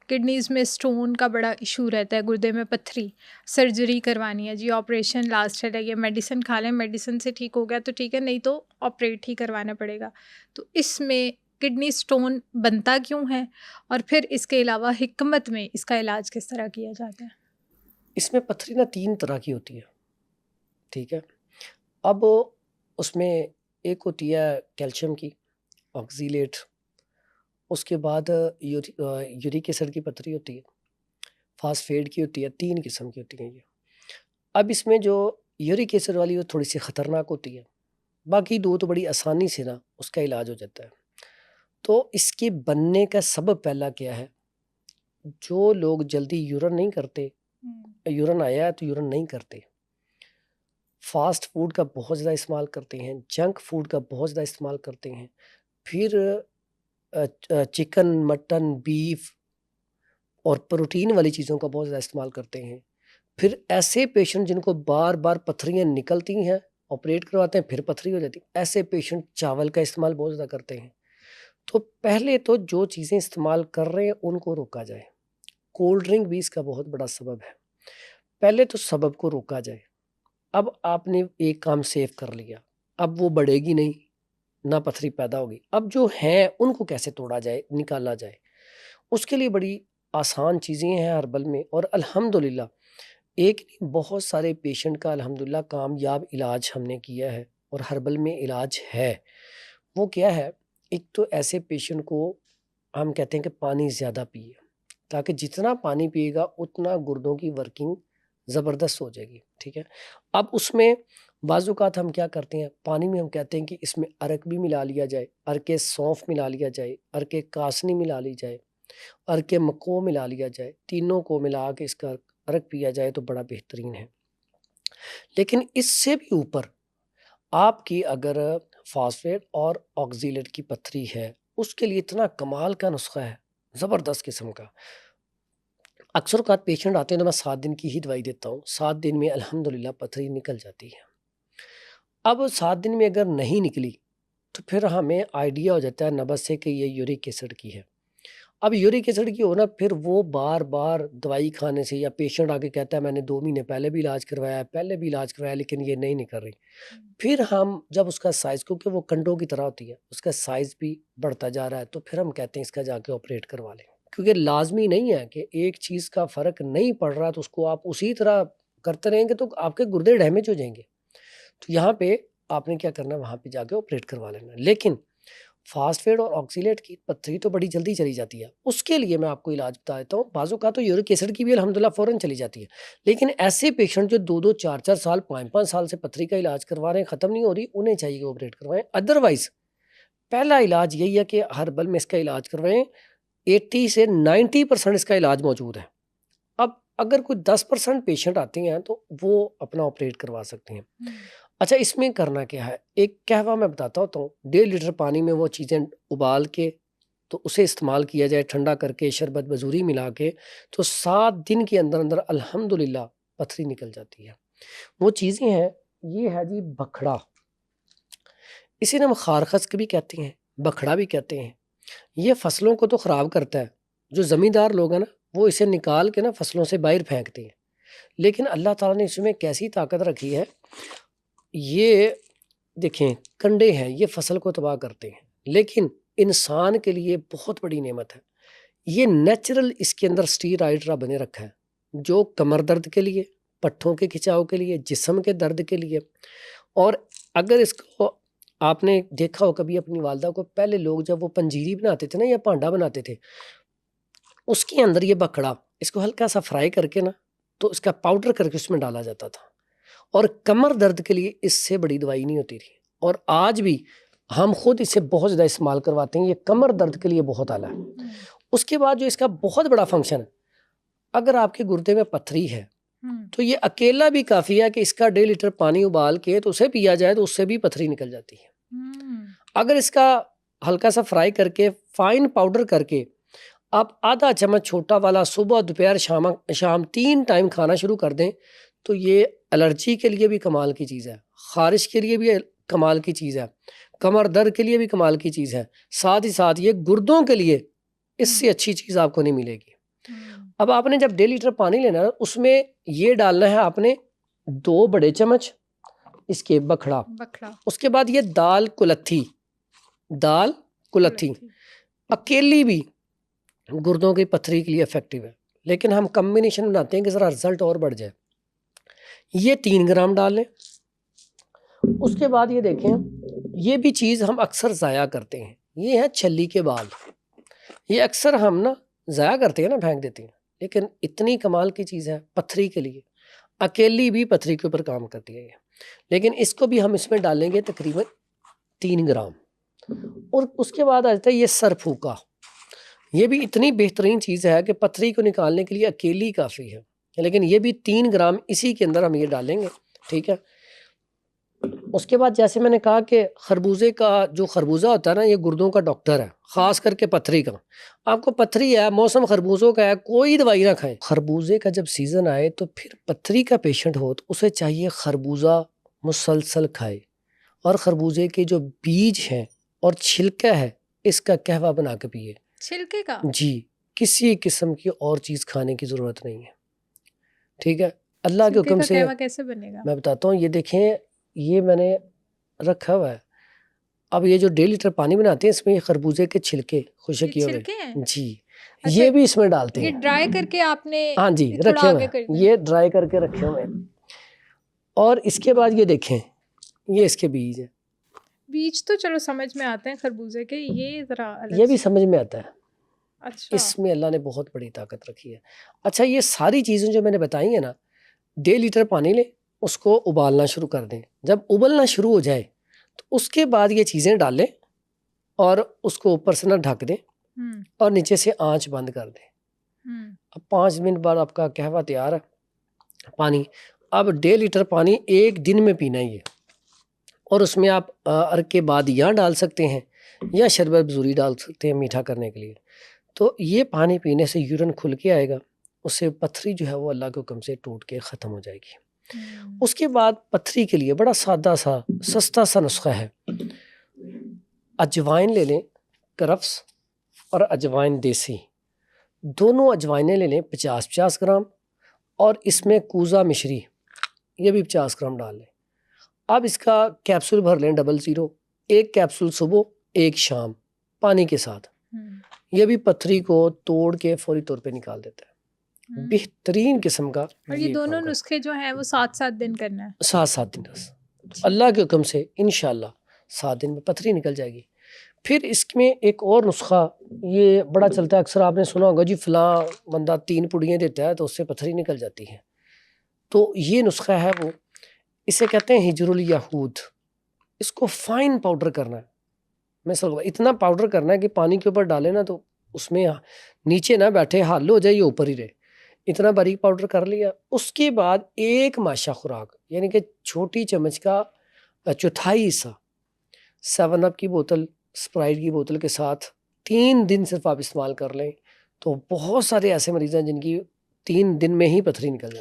Kidneys میں stone کا بڑا ایشو رہتا ہے، گردے میں پتھری، سرجری کروانی ہے جی، آپریشن لاسٹ ہے، یہ میڈیسن کھا لیں، میڈیسن سے ٹھیک ہو گیا تو ٹھیک ہے، نہیں تو آپریٹ ہی کروانا پڑے گا. تو اس میں کڈنی اسٹون بنتا کیوں ہے، اور پھر اس کے علاوہ حکمت میں اس کا علاج کس طرح کیا جاتا ہے؟ اس میں پتھری نا 3 طرح کی ہوتی ہے، ٹھیک ہے. اب اس میں ایک ہوتی ہے کیلشیم کی آکزیلیٹ، اس کے بعد یورک ایسڈ کی پتھری ہوتی ہے، فاسفیٹ کی ہوتی ہے، 3 قسم کی ہوتی ہیں یہ. اب اس میں جو یورک ایسڈ والی وہ تھوڑی سی خطرناک ہوتی ہے، باقی 2 تو بڑی آسانی سے نا اس کا علاج ہو جاتا ہے. تو اس کے بننے کا سبب پہلا کیا ہے، جو لوگ جلدی یورن نہیں کرتے، یورن آیا ہے تو یورن نہیں کرتے، فاسٹ فوڈ کا بہت زیادہ استعمال کرتے ہیں، جنک فوڈ کا بہت زیادہ استعمال کرتے ہیں، پھر چکن، مٹن، بیف اور پروٹین والی چیزوں کا بہت زیادہ استعمال کرتے ہیں. پھر ایسے پیشنٹ جن کو بار بار پتھریاں نکلتی ہیں، آپریٹ کرواتے ہیں پھر پتھری ہو جاتی، ایسے پیشنٹ چاول کا استعمال بہت زیادہ کرتے ہیں. تو پہلے تو جو چیزیں استعمال کر رہے ہیں ان کو روکا جائے. کولڈ ڈرنک بھی اس کا بہت بڑا سبب ہے. پہلے تو سبب کو روکا جائے. اب آپ نے ایک کام سیو کر لیا، اب وہ بڑھے گی نہیں، نہ پتھری پیدا ہوگی. اب جو ہیں ان کو کیسے توڑا جائے، نکالا جائے، اس کے لیے بڑی آسان چیزیں ہیں ہربل میں. اور الحمدللہ ایک نہیں بہت سارے پیشنٹ کا الحمدللہ کامیاب علاج ہم نے کیا ہے، اور ہربل میں علاج ہے. وہ کیا ہے، ایک تو ایسے پیشنٹ کو ہم کہتے ہیں کہ پانی زیادہ پیے، تاکہ جتنا پانی پیے گا اتنا گردوں کی ورکنگ زبردست ہو جائے گی، ٹھیک ہے. اب اس میں بعض اوقات ہم کیا کرتے ہیں، پانی میں ہم کہتے ہیں کہ اس میں ارک بھی ملا لیا جائے، ارک سونف ملا لیا جائے، ارک کاسنی ملا لی جائے، ارک مکو ملا لیا جائے، تینوں کو ملا کے اس کا ارک پیا جائے تو بڑا بہترین ہے. لیکن اس سے بھی اوپر آپ کی اگر فاسفیٹ اور آکزیلیٹ کی پتھری ہے، اس کے لیے اتنا کمال کا نسخہ ہے، زبردست قسم کا. اکثر اوقات پیشنٹ آتے ہیں تو میں 7 دن کی ہی دوائی دیتا ہوں، 7 دن میں الحمدللہ پتھری نکل جاتی ہے. اب 7 دن میں اگر نہیں نکلی تو پھر ہمیں آئیڈیا ہو جاتا ہے نبض سے کہ یہ یورک ایسڈ کی ہے. اب یورک ایسڈ کی ہونا، پھر وہ بار بار دوائی کھانے سے، یا پیشنٹ آگے کہتا ہے میں نے 2 مہینے پہلے بھی علاج کروایا لیکن یہ نہیں نکل رہی. پھر ہم جب اس کا سائز، کیونکہ وہ کنڈوں کی طرح ہوتی ہے، اس کا سائز بھی بڑھتا جا رہا ہے، تو پھر ہم کہتے ہیں اس کا جا کے آپریٹ کروا لیں. کیونکہ لازمی نہیں ہے کہ ایک چیز کا فرق نہیں پڑ رہا تو اس کو آپ اسی طرح کرتے رہیں گے تو آپ کے گردے ڈیمیج ہو جائیں گے. تو یہاں پہ آپ نے کیا کرنا ہے، وہاں پہ جا کے آپریٹ کروا لینا. لیکن فاسفیٹ اور آکسیلیٹ کی پتھری تو بڑی جلدی چلی جاتی ہے، اس کے لیے میں آپ کو علاج بتا دیتا ہوں. بعض اوقات تو یورک ایسڈ کی بھی الحمدللہ فوراً چلی جاتی ہے. لیکن ایسے پیشنٹ جو 2 4 سال 5 سال سے پتھری کا علاج کروا رہے ہیں، ختم نہیں ہو رہی، انہیں چاہیے کہ آپریٹ کروائیں. ادروائز پہلا علاج یہی ہے کہ ہربل میں اس کا علاج کروائیں. 80 سے 90% اس کا علاج موجود ہے. اب اگر کوئی 10% پیشنٹ آتے ہیں تو وہ اپنا آپریٹ کروا سکتے ہیں. اچھا، اس میں کرنا کیا ہے، ایک قہوہ میں بتاتا ہوتا ہوں. 1.5 لیٹر پانی میں وہ چیزیں ابال کے تو اسے استعمال کیا جائے، ٹھنڈا کر کے شربت بزوری ملا کے، تو 7 دن کے اندر اندر الحمدللہ پتھری نکل جاتی ہے. وہ چیزیں ہیں، یہ ہے جی بکھڑا، اسے ہم خارخس بھی کہتے ہیں، بکھڑا بھی کہتے ہیں. یہ فصلوں کو تو خراب کرتا ہے. جو زمیندار لوگ ہیں نا، وہ اسے نکال کے نا فصلوں سے باہر پھینکتے ہیں. لیکن اللہ تعالیٰ نے اس میں کیسی طاقت رکھی ہے، یہ دیکھیں کنڈے ہیں، یہ فصل کو تباہ کرتے ہیں، لیکن انسان کے لیے بہت بڑی نعمت ہے. یہ نیچرل اس کے اندر اسٹیرائڈ بنے رکھا ہے، جو کمر درد کے لیے، پٹھوں کے کھچاؤ کے لیے، جسم کے درد کے لیے. اور اگر اس کو آپ نے دیکھا ہو کبھی اپنی والدہ کو، پہلے لوگ جب وہ پنجیری بناتے تھے نا یا پانڈا بناتے تھے، اس کے اندر یہ بکھڑا، اس کو ہلکا سا فرائی کر کے نا تو اس کا پاؤڈر کر کے اس میں ڈالا جاتا تھا. اور کمر درد کے لیے اس سے بڑی دوائی نہیں ہوتی تھی. اور آج بھی ہم خود اسے بہت زیادہ استعمال کرواتے ہیں، یہ کمر درد کے لیے بہت اعلیٰ ہے. اس کے بعد جو اس کا بہت بڑا فنکشن ہے، اگر آپ کے گردے میں پتھری ہے تو یہ اکیلا بھی کافی ہے کہ اس کا 1.5 لیٹر پانی ابال کے تو اسے پیا جائے تو اس سے بھی پتھری نکل جاتی ہے. اگر اس کا ہلکا سا فرائی کر کے فائن پاؤڈر کر کے آپ آدھا چمچ چھوٹا والا صبح دوپہر شام 3 ٹائم کھانا شروع کر دیں تو یہ الرجی کے لیے بھی کمال کی چیز ہے، خارش کے لیے بھی کمال کی چیز ہے، کمر درد کے لیے بھی کمال کی چیز ہے، ساتھ ہی ساتھ یہ گردوں کے لیے اس سے اچھی چیز آپ کو نہیں ملے گی. اب آپ نے جب 1.5 لیٹر پانی لینا ہے اس میں یہ ڈالنا ہے آپ نے 2 بڑے چمچ اس کے بکھڑا، اس کے بعد یہ دال کلتھی اکیلی بھی گردوں کی پتھری کے لیے افیکٹو ہے، لیکن ہم کمبینیشن بناتے ہیں کہ ذرا رزلٹ اور بڑھ جائے۔ یہ 3 گرام ڈال لیں۔ اس کے بعد یہ دیکھیں، یہ بھی چیز ہم اکثر ضائع کرتے ہیں، یہ ہے چھلی کے بال۔ یہ اکثر ہم نا ضائع کرتے ہیں نا، پھینک دیتے ہیں، لیکن اتنی کمال کی چیز ہے پتھری کے لیے، اکیلی بھی پتھری کے اوپر کام کرتی ہے یہ۔ لیکن اس کو بھی ہم اس میں ڈالیں گے تقریباً 3 گرام۔ اور اس کے بعد آ جاتا ہے یہ سر پھوکا، یہ بھی اتنی بہترین چیز ہے کہ پتھری کو نکالنے کے لیے اکیلی کافی ہے، لیکن یہ بھی 3 گرام اسی کے اندر ہم یہ ڈالیں گے، ٹھیک ہے۔ اس کے بعد جیسے میں نے کہا کہ خربوزے کا جو خربوزہ ہوتا ہے نا، یہ گردوں کا ڈاکٹر ہے، خاص کر کے پتھری کا۔ آپ کو پتھری ہے، موسم خربوزوں کا ہے، کوئی دوائی نہ کھائیں۔ خربوزے کا جب سیزن آئے تو پھر پتھری کا پیشنٹ ہو تو اسے چاہیے خربوزہ مسلسل کھائے، اور خربوزے کے جو بیج ہیں اور چھلکا ہے اس کا قہوہ بنا کے پیے۔ چھلکے کا؟ جی، کسی قسم کی اور چیز کھانے کی ضرورت نہیں ہے، ٹھیک ہے۔ اللہ کے حکم سے کیسے بنے گا میں بتاتا ہوں۔ یہ دیکھیں، یہ میں نے رکھا ہوا ہے۔ اب یہ جو 1.5 لیٹر پانی بناتے ہیں اس میں یہ خربوزے کے چھلکے خشک کیے ہوئے، جی، یہ بھی اس میں ڈالتے ہیں۔ یہ ڈرائی کر کے آپ نے؟ ہاں جی، رکھے ہوئے ہیں، یہ ڈرائی کر کے رکھے ہوئے ہیں۔ اور اس کے بعد یہ دیکھیں، یہ اس کے بیج ہیں۔ بیج تو چلو سمجھ میں آتے ہیں خربوزے کے، یہ ذرا یہ بھی سمجھ میں آتا ہے۔ اچھا، اس میں اللہ نے بہت بڑی طاقت رکھی ہے۔ اچھا، یہ ساری چیزیں جو میں نے بتائی ہیں نا، 1.5 لیٹر پانی لیں، اس کو ابالنا شروع کر دیں۔ جب ابلنا شروع ہو جائے تو اس کے بعد یہ چیزیں ڈالیں اور اس کو اوپر سے نہ ڈھک دیں اور نیچے سے آنچ بند کر دیں۔ اب 5 منٹ بعد آپ کا قہوہ تیار ہے، پانی۔ اب 1.5 لیٹر پانی ایک دن میں پینا ہی ہے، اور اس میں آپ ارکے بادیاں ڈال سکتے ہیں یا شربت بزوری ڈال سکتے ہیں میٹھا کرنے کے لیے۔ تو یہ پانی پینے سے یورین کھل کے آئے گا، اس سے پتھری جو ہے وہ اللہ کے حکم سے ٹوٹ کے ختم ہو جائے گی۔ اس کے بعد پتھری کے لیے بڑا سادہ سا سستا سا نسخہ ہے۔ اجوائن لے لیں، کرفس اور اجوائن دیسی، دونوں اجوائنیں لے لیں 50 گرام، اور اس میں کوزہ مشری یہ بھی 50 گرام ڈال لیں۔ اب اس کا کیپسول بھر لیں 00، 1 کیپسول صبح 1 شام پانی کے ساتھ۔ یہ بھی پتھری کو توڑ کے فوری طور پہ نکال دیتا ہے، بہترین قسم کا۔ اور یہ دونوں نسخے جو ہیں وہ 7 دن کرنا ہے؟ 7 دن بس، اللہ کے حکم سے انشاءاللہ 7 دن میں پتھری نکل جائے گی۔ پھر اس میں ایک اور نسخہ یہ بڑا چلتا ہے، اکثر آپ نے سنا ہوگا، جی فلاں بندہ 3 پڑیاں دیتا ہے تو اس سے پتھری نکل جاتی ہے۔ تو یہ نسخہ ہے وہ، اسے کہتے ہیں ہجر الیہود۔ اس کو فائن پاؤڈر کرنا ہے، مثلا اتنا پاؤڈر کرنا ہے کہ پانی کے اوپر ڈالے نا تو اس میں نیچے نہ بیٹھے، حل ہو جائے، یہ اوپر ہی رہے، اتنا باریک پاؤڈر کر لیا۔ اس کے بعد 1 ماشا خوراک، یعنی کہ چھوٹی چمچ کا 1/4 حصہ 7 اپ کی بوتل، اسپرائٹ کی بوتل کے ساتھ 3 دن صرف آپ استعمال کر لیں، تو بہت سارے ایسے مریض ہیں جن کی 3 دن میں ہی پتھری نکل جائے۔